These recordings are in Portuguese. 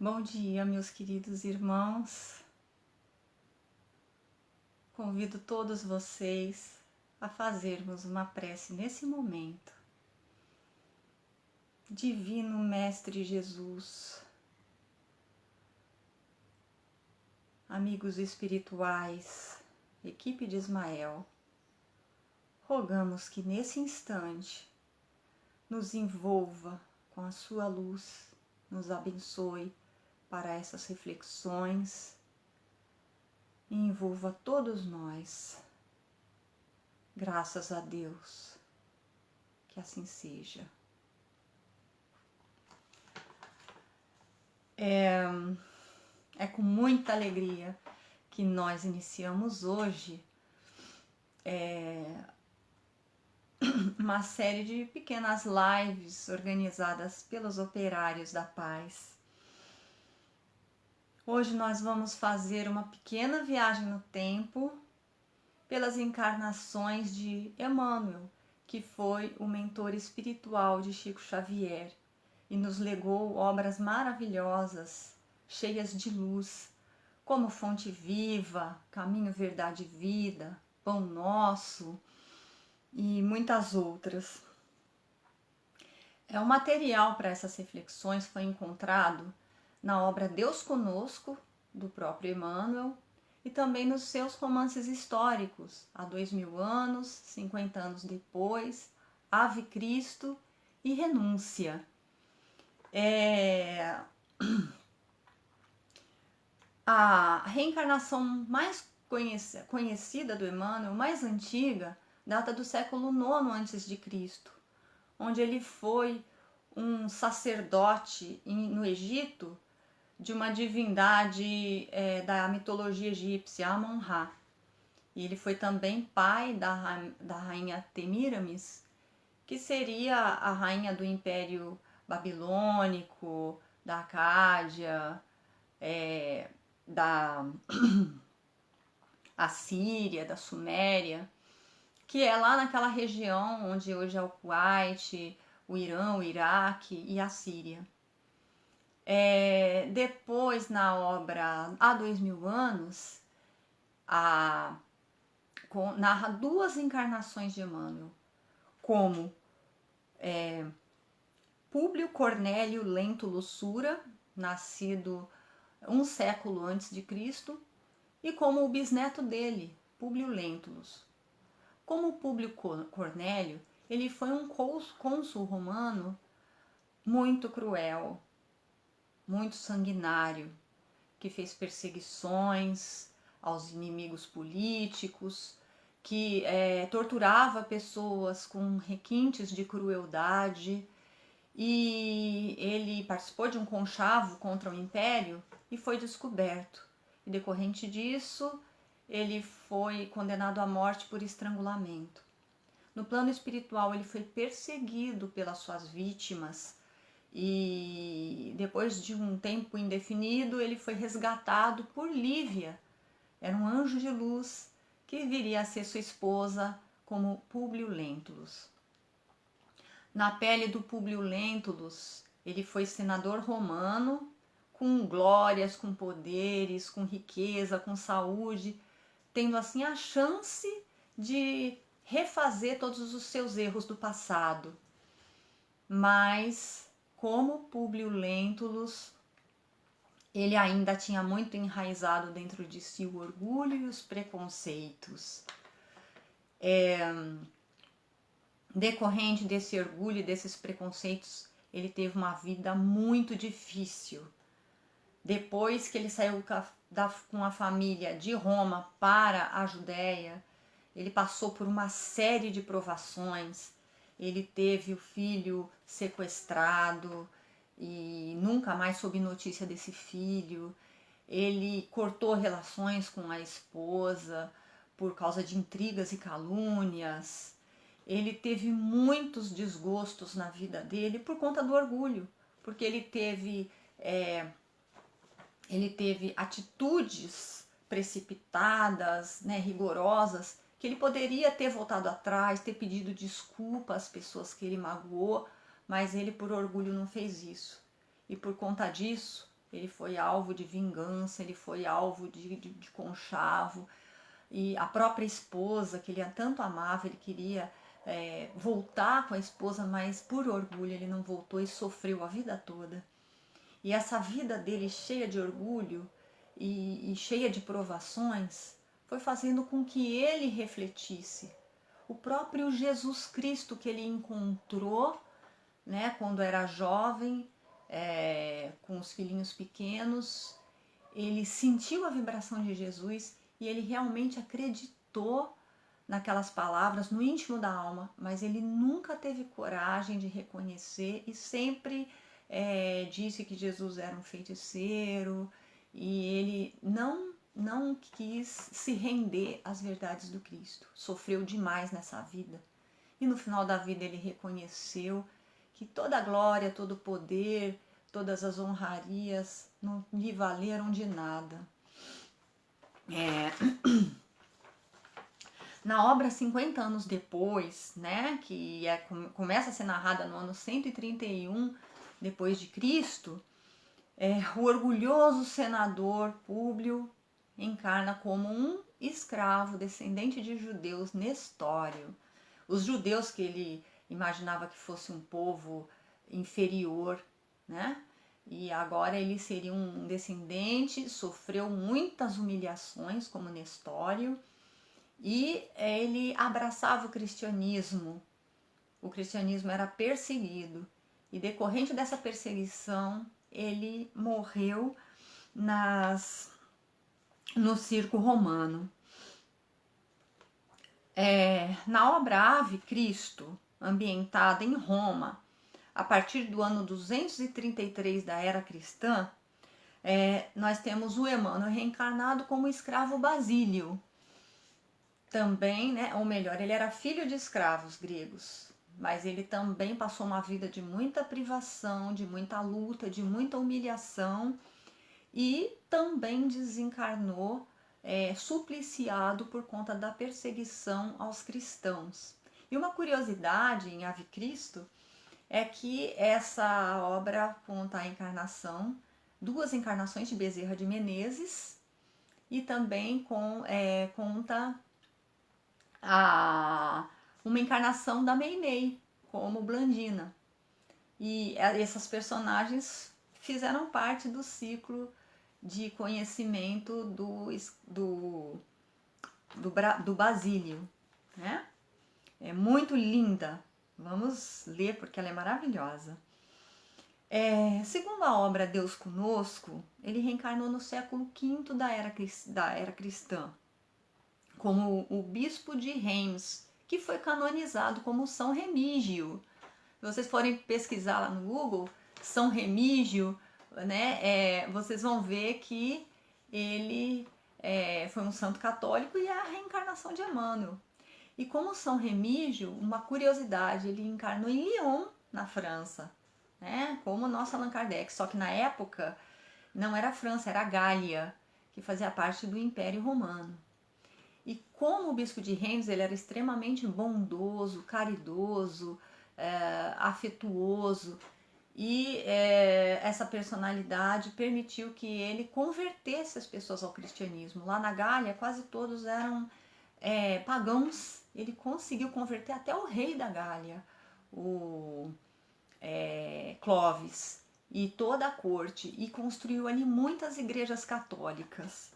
Bom dia, meus queridos irmãos. Convido todos vocês a fazermos uma prece nesse momento. Divino Mestre Jesus, amigos espirituais, equipe de Ismael, rogamos que nesse instante nos envolva com a sua luz, nos abençoe para essas reflexões e envolva todos nós. Graças a Deus, que assim seja. É com muita alegria que nós iniciamos hoje uma série de pequenas lives organizadas pelos operários da paz. Hoje nós vamos fazer uma pequena viagem no tempo pelas encarnações de Emmanuel, que foi o mentor espiritual de Chico Xavier e nos legou obras maravilhosas, cheias de luz, como Fonte Viva, Caminho, Verdade e Vida, Pão Nosso e muitas outras. O material para essas reflexões foi encontrado na obra Deus Conosco, do próprio Emmanuel, e também nos seus romances históricos, Há 2000 anos, 50 anos depois, Ave Cristo e Renúncia. A reencarnação mais conhecida do Emmanuel, mais antiga, data do século IX a.C., onde ele foi um sacerdote no Egito de uma divindade da mitologia egípcia, Amon-Ra. E ele foi também pai da rainha Temíramis, que seria a rainha do Império Babilônico, da Acádia, da Assíria, da Suméria, que é lá naquela região onde hoje é o Kuwait, o Irã, o Iraque e a Síria. Depois, na obra Há 2000 anos, narra duas encarnações de Emmanuel, como Públio Cornélio Lentulus Sura, nascido um século antes de Cristo, e como o bisneto dele, Públio Lentulus. Como Públio Cornélio, ele foi um cônsul romano muito cruel, muito sanguinário, que fez perseguições aos inimigos políticos, que torturava pessoas com requintes de crueldade, e ele participou de um conchavo contra o Império e foi descoberto. E decorrente disso, ele foi condenado à morte por estrangulamento. No plano espiritual, ele foi perseguido pelas suas vítimas e depois de um tempo indefinido, ele foi resgatado por Lívia. Era um anjo de luz que viria a ser sua esposa, como Públio Lentulus. Na pele do Públio Lentulus, ele foi senador romano, com glórias, com poderes, com riqueza, com saúde, tendo assim a chance de refazer todos os seus erros do passado. Mas, como Públio Lentulus, ele ainda tinha muito enraizado dentro de si o orgulho e os preconceitos. Decorrente desse orgulho e desses preconceitos, ele teve uma vida muito difícil. Depois que ele saiu com a família de Roma para a Judéia, ele passou por uma série de provações. Ele teve o filho sequestrado e nunca mais soube notícia desse filho. Ele cortou relações com a esposa por causa de intrigas e calúnias. Ele teve muitos desgostos na vida dele por conta do orgulho, porque ele teve atitudes precipitadas, rigorosas, que ele poderia ter voltado atrás, ter pedido desculpa às pessoas que ele magoou, mas ele por orgulho não fez isso. E por conta disso, ele foi alvo de vingança, ele foi alvo de conchavo, e a própria esposa, que ele tanto amava, ele queria voltar com a esposa, mas por orgulho ele não voltou e sofreu a vida toda. E essa vida dele cheia de orgulho e cheia de provações foi fazendo com que ele refletisse o próprio Jesus Cristo que ele encontrou, né, quando era jovem, com os filhinhos pequenos. Ele sentiu a vibração de Jesus e ele realmente acreditou naquelas palavras no íntimo da alma, mas ele nunca teve coragem de reconhecer e sempre disse que Jesus era um feiticeiro, e ele não quis se render às verdades do Cristo. Sofreu demais nessa vida. E no final da vida ele reconheceu que toda a glória, todo o poder, todas as honrarias não lhe valeram de nada. Na obra 50 anos depois, né, que começa a ser narrada no ano 131 depois de Cristo, o orgulhoso senador Públio encarna como um escravo descendente de judeus Nestório. Os judeus que ele imaginava que fosse um povo inferior, né? E agora ele seria um descendente, sofreu muitas humilhações como Nestório, e ele abraçava o cristianismo. O cristianismo era perseguido, e decorrente dessa perseguição ele morreu no circo romano. Na obra Ave Cristo, ambientada em Roma, a partir do ano 233 da era cristã, nós temos o Emmanuel reencarnado como escravo Basílio. Também, né, ou melhor, ele era filho de escravos gregos, mas ele também passou uma vida de muita privação, de muita luta, de muita humilhação, e também desencarnou supliciado por conta da perseguição aos cristãos. E uma curiosidade em Ave Cristo é que essa obra conta a encarnação, 2 encarnações de Bezerra de Menezes, e também conta uma encarnação da Meimei, como Blandina. E essas personagens fizeram parte do ciclo de conhecimento do Basílio, né? É muito linda. Vamos ler porque ela é maravilhosa. Segundo a obra Deus Conosco, ele reencarnou no século V da era cristã, como o bispo de Reims, que foi canonizado como São Remígio. Se vocês forem pesquisar lá no Google, São Remígio, né, vocês vão ver que ele foi um santo católico e é a reencarnação de Emmanuel. E como São Remígio, uma curiosidade, ele encarnou em Lyon, na França, né, como o nosso Allan Kardec, só que na época não era a França, era a Gália, que fazia parte do Império Romano. E como o bispo de Reims, ele era extremamente bondoso, caridoso, afetuoso, e essa personalidade permitiu que ele convertesse as pessoas ao cristianismo. Lá na Gália, quase todos eram pagãos. Ele conseguiu converter até o rei da Gália, o Clovis, e toda a corte, e construiu ali muitas igrejas católicas.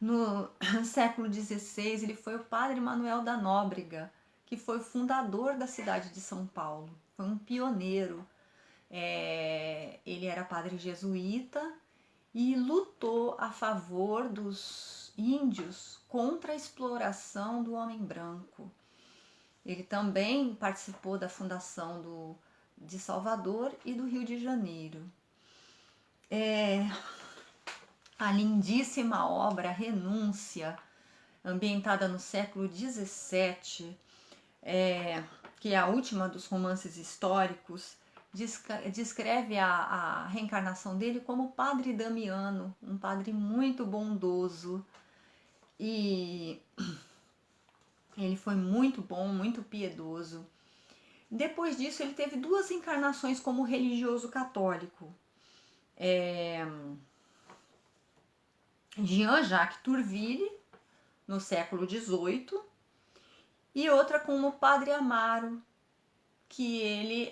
No século XVI, ele foi o padre Manuel da Nóbrega, que foi o fundador da cidade de São Paulo. Foi um pioneiro. Ele era padre jesuíta e lutou a favor dos índios contra a exploração do homem branco. Ele também participou da fundação de Salvador e do Rio de Janeiro. A lindíssima obra Renúncia, ambientada no século XVII, que é a última dos romances históricos, descreve a reencarnação dele como Padre Damiano, um padre muito bondoso, e ele foi muito bom, muito piedoso. Depois disso, ele teve 2 encarnações como religioso católico. Jean-Jacques Tourville, no século XVIII, e outra com o Padre Amaro, que ele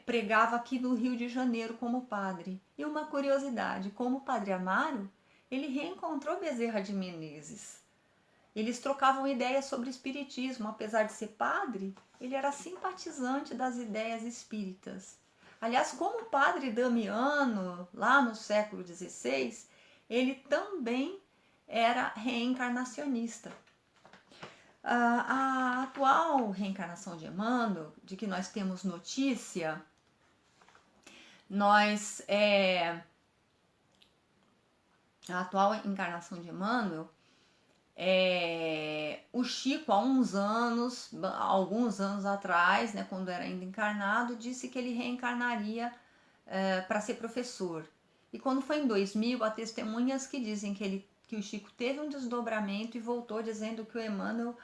pregava aqui no Rio de Janeiro como padre. E uma curiosidade, como Padre Amaro, ele reencontrou Bezerra de Menezes. Eles trocavam ideias sobre espiritismo, apesar de ser padre, ele era simpatizante das ideias espíritas. Aliás, como o padre Damiano, lá no século XVI, ele também era reencarnacionista. A atual reencarnação de Emmanuel, de que nós temos notícia, a atual encarnação de Emmanuel, o Chico, há alguns anos atrás, né, quando era ainda encarnado, disse que ele reencarnaria para ser professor. E quando foi em 2000, há testemunhas que dizem que o Chico teve um desdobramento e voltou dizendo que o Emmanuel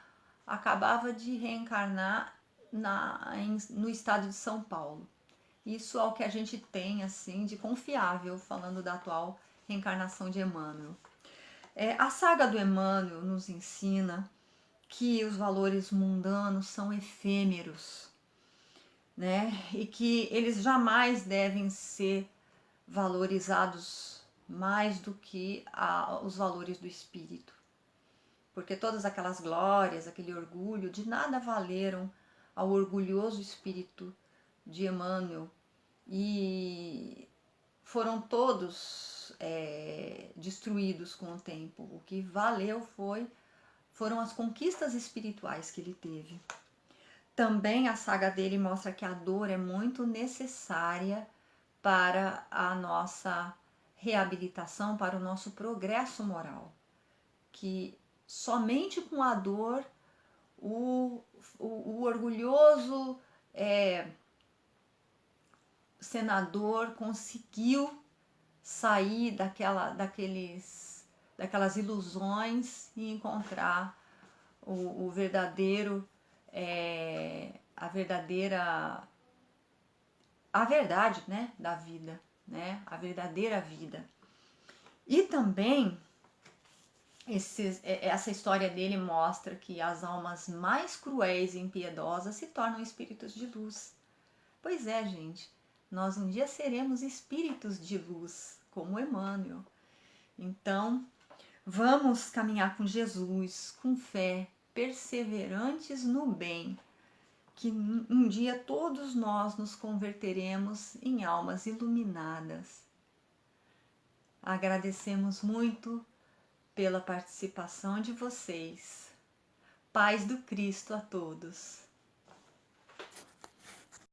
acabava de reencarnar no estado de São Paulo. Isso é o que a gente tem assim de confiável, falando da atual reencarnação de Emmanuel. A saga do Emmanuel nos ensina que os valores mundanos são efêmeros, né? E que eles jamais devem ser valorizados mais do que os valores do espírito. Porque todas aquelas glórias, aquele orgulho, de nada valeram ao orgulhoso espírito de Emmanuel, e foram todos destruídos com o tempo. O que valeu foram as conquistas espirituais que ele teve. Também a saga dele mostra que a dor é muito necessária para a nossa reabilitação, para o nosso progresso moral. Que somente com a dor o orgulhoso senador conseguiu sair daquelas ilusões e encontrar o verdadeiro, a verdade, né, da vida, né, a verdadeira vida. E também essa história dele mostra que as almas mais cruéis e impiedosas se tornam espíritos de luz. Pois é, gente, nós um dia seremos espíritos de luz, como Emmanuel. Então, vamos caminhar com Jesus, com fé, perseverantes no bem, que um dia todos nós nos converteremos em almas iluminadas. Agradecemos muito pela participação de vocês. Paz do Cristo a todos.